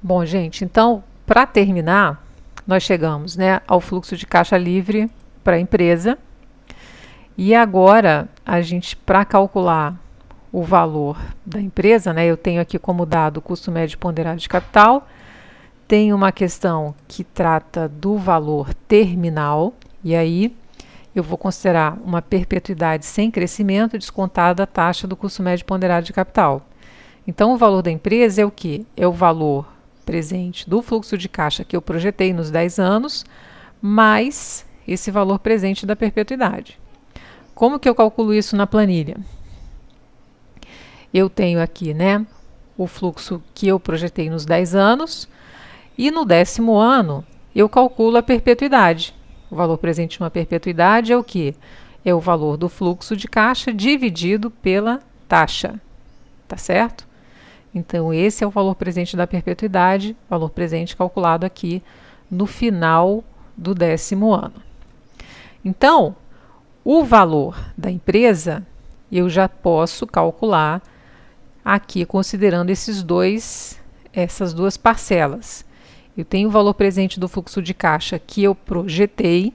Bom, gente, então, para terminar, nós chegamos, né, ao fluxo de caixa livre para a empresa. E agora, a gente, para calcular o valor da empresa, né, eu tenho aqui como dado o custo médio ponderado de capital, tem uma questão que trata do valor terminal, e aí eu vou considerar uma perpetuidade sem crescimento descontada a taxa do custo médio ponderado de capital. Então, o valor da empresa é o quê? É o valor presente do fluxo de caixa que eu projetei nos 10 anos, mais esse valor presente da perpetuidade. Como que eu calculo isso na planilha? Eu tenho aqui, né, o fluxo que eu projetei nos 10 anos, e no 10º ano eu calculo a perpetuidade. O valor presente de uma perpetuidade é o quê? É o valor do fluxo de caixa dividido pela taxa, tá certo? Então, esse é o valor presente da perpetuidade, valor presente calculado aqui no final do 10º ano. Então, o valor da empresa eu já posso calcular aqui considerando essas duas parcelas. Eu tenho o valor presente do fluxo de caixa que eu projetei,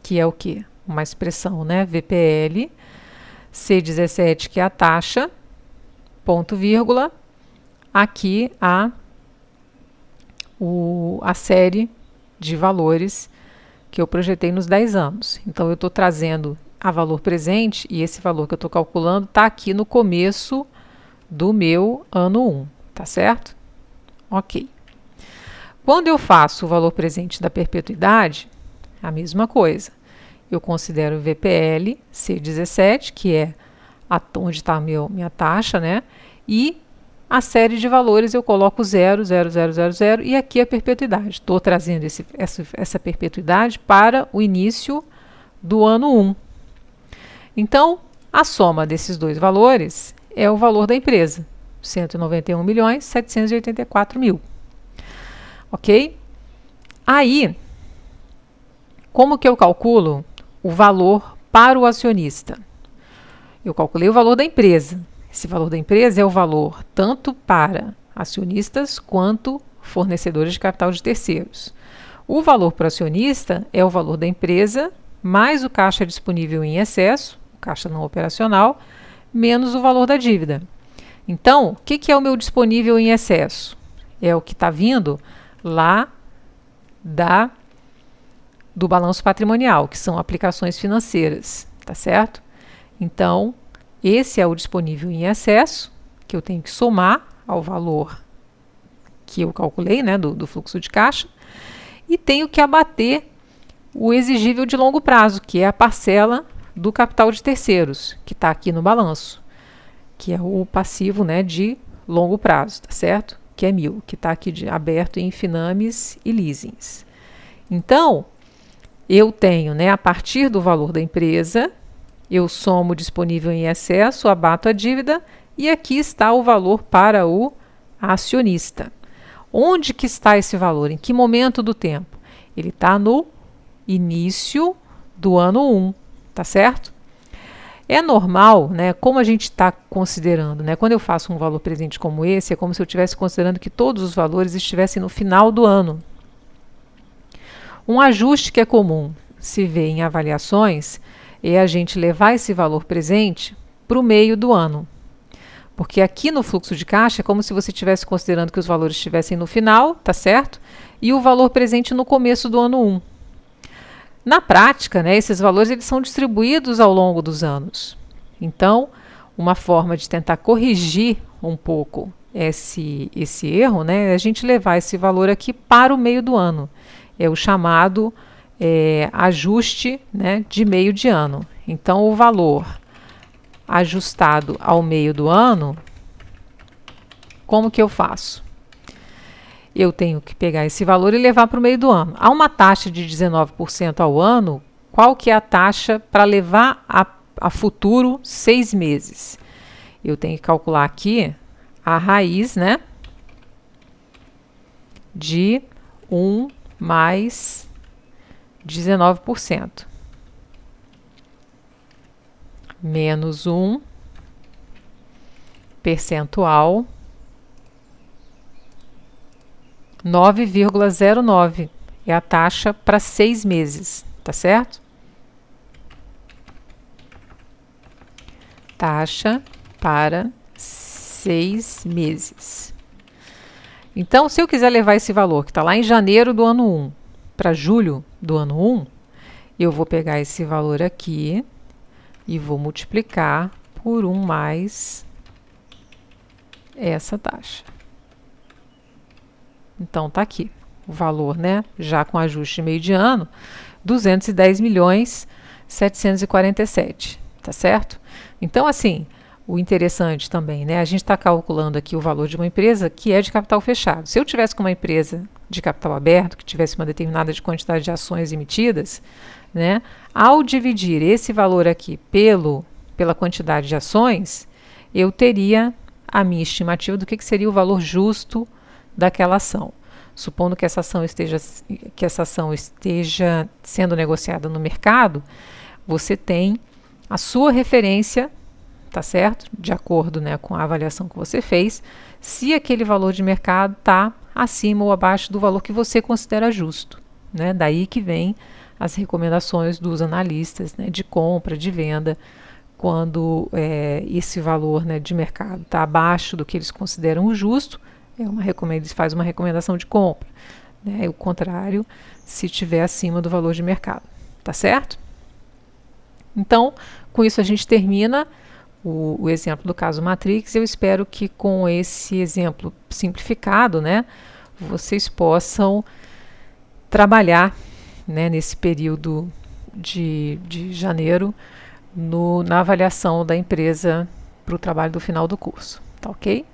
que é o quê? Uma expressão, né? VPL, C17, que é a taxa, ponto, vírgula, aqui a série de valores que eu projetei nos 10 anos. Então, eu estou trazendo a valor presente e esse valor que eu estou calculando está aqui no começo do meu ano 1, tá certo? Ok. Quando eu faço o valor presente da perpetuidade, a mesma coisa. Eu considero o VPL C17, que é onde está a minha taxa, né? E a série de valores eu coloco 0, 0, 0, 0, 0 e aqui a perpetuidade. Estou trazendo essa perpetuidade para o início do ano 1. Então, a soma desses dois valores é o valor da empresa, 191.784.000. Ok? Aí, como que eu calculo o valor para o acionista? Eu calculei o valor da empresa. Esse valor da empresa é o valor tanto para acionistas quanto fornecedores de capital de terceiros. O valor para o acionista é o valor da empresa mais o caixa disponível em excesso, o caixa não operacional, menos o valor da dívida. Então, o que é o meu disponível em excesso? É o que está vindo lá do balanço patrimonial, que são aplicações financeiras, tá certo? Então, esse é o disponível em excesso, que eu tenho que somar ao valor que eu calculei, né, do fluxo de caixa, e tenho que abater o exigível de longo prazo, que é a parcela do capital de terceiros, que está aqui no balanço, que é o passivo, né, de longo prazo, tá certo? Que é 1.000, que está aqui aberto em finames e leasings. Então, eu tenho, né, a partir do valor da empresa, eu somo o disponível em excesso, abato a dívida e aqui está o valor para o acionista. Onde que está esse valor? Em que momento do tempo? Ele está no início do ano 1, tá certo? É normal, né, como a gente está considerando, né, quando eu faço um valor presente como esse, é como se eu estivesse considerando que todos os valores estivessem no final do ano. Um ajuste que é comum se vê em avaliações é a gente levar esse valor presente para o meio do ano. Porque aqui no fluxo de caixa é como se você estivesse considerando que os valores estivessem no final, tá certo? E o valor presente no começo do ano 1. Na prática, né, esses valores eles são distribuídos ao longo dos anos. Então, uma forma de tentar corrigir um pouco esse erro, né, é a gente levar esse valor aqui para o meio do ano. É o chamado ajuste, né, de meio de ano. Então, o valor ajustado ao meio do ano, como que eu faço? Eu tenho que pegar esse valor e levar para o meio do ano. Há uma taxa de 19% ao ano, qual que é a taxa para levar a futuro 6 meses? Eu tenho que calcular aqui a raiz, né, de 1 mais 19%. Menos 1 percentual 9,09 é a taxa para 6 meses, tá certo? Taxa para 6 meses. Então, se eu quiser levar esse valor que está lá em janeiro do ano 1 para julho do ano 1, eu vou pegar esse valor aqui e vou multiplicar por 1 mais essa taxa. Então, está aqui o valor, né? Já com ajuste de meio de ano, 210.747, tá certo? Então, assim, o interessante também, né? A gente está calculando aqui o valor de uma empresa que é de capital fechado. Se eu tivesse com uma empresa de capital aberto, que tivesse uma determinada quantidade de ações emitidas, né? Ao dividir esse valor aqui pela quantidade de ações, eu teria a minha estimativa do que seria o valor justo daquela ação. Supondo que essa ação esteja sendo negociada no mercado, você tem a sua referência, tá certo? De acordo, né, com a avaliação que você fez, se aquele valor de mercado está acima ou abaixo do valor que você considera justo, né? Daí que vem as recomendações dos analistas, né, de compra, de venda, quando esse valor, né, de mercado está abaixo do que eles consideram o justo, eles fazem uma recomendação de compra, né? O contrário, se estiver acima do valor de mercado, tá certo? Então, com isso a gente termina o exemplo do caso Matrix. Eu espero que com esse exemplo simplificado, né, vocês possam trabalhar, né, nesse período de janeiro na avaliação da empresa para o trabalho do final do curso, tá ok?